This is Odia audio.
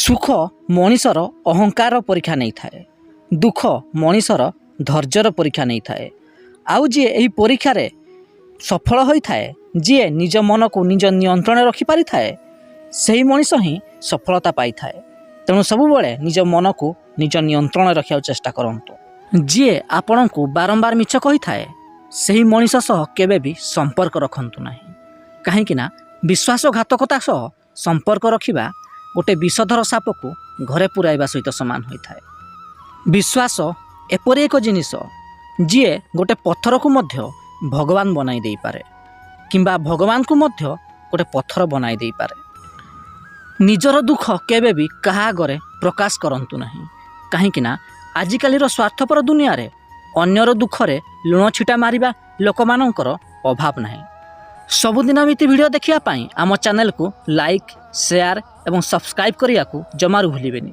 ସୁଖ ମଣିଷର ଅହଙ୍କାର ପରୀକ୍ଷା ନେଇଥାଏ। ଦୁଃଖ ମଣିଷର ଧୈର୍ଯ୍ୟର ପରୀକ୍ଷା ନେଇଥାଏ। ଆଉ ଯିଏ ଏହି ପରୀକ୍ଷାରେ ସଫଳ ହୋଇଥାଏ, ଯିଏ ନିଜ ମନକୁ ନିଜ ନିୟନ୍ତ୍ରଣରେ ରଖିପାରିଥାଏ, ସେହି ମଣିଷ ହିଁ ସଫଳତା ପାଇଥାଏ। ତେଣୁ ସବୁବେଳେ ନିଜ ମନକୁ ନିଜ ନିୟନ୍ତ୍ରଣରେ ରଖିବାକୁ ଚେଷ୍ଟା କରନ୍ତୁ। ଯିଏ ଆପଣଙ୍କୁ ବାରମ୍ବାର ମିଛ କହିଥାଏ, ସେହି ମଣିଷ ସହ କେବେ ବି ସମ୍ପର୍କ ରଖନ୍ତୁ ନାହିଁ। କାହିଁକିନା ବିଶ୍ୱାସଘାତକତା ସହ ସମ୍ପର୍କ ରଖିବା ଗୋଟେ ବିଷଧର ସାପକୁ ଘରେ ପୁରାଇବା ସହିତ ସମାନ ହୋଇଥାଏ। ବିଶ୍ୱାସ ଏପରି ଏକ ଜିନିଷ, ଯିଏ ଗୋଟେ ପଥରକୁ ମଧ୍ୟ ଭଗବାନ ବନାଇ ଦେଇପାରେ କିମ୍ବା ଭଗବାନଙ୍କୁ ମଧ୍ୟ ଗୋଟେ ପଥର ବନାଇ ଦେଇପାରେ। ନିଜର ଦୁଃଖ କେବେ ବି କାହା ଆଗରେ ପ୍ରକାଶ କରନ୍ତୁ ନାହିଁ। କାହିଁକିନା ଆଜିକାଲିର ସ୍ୱାର୍ଥପର ଦୁନିଆରେ ଅନ୍ୟର ଦୁଃଖରେ ଲୁଣ ଛିଟା ମାରିବା ଲୋକମାନଙ୍କର ଅଭାବ ନାହିଁ। ସବୁଦିନ ଏମିତି ଭିଡ଼ିଓ ଦେଖିବା ପାଇଁ ଆମ ଚ୍ୟାନେଲକୁ ଲାଇକ୍, ସେୟାର ଏବଂ ସବସ୍କ୍ରାଇବ୍ କରିବାକୁ ଜମାରୁ ଭୁଲିବେନି।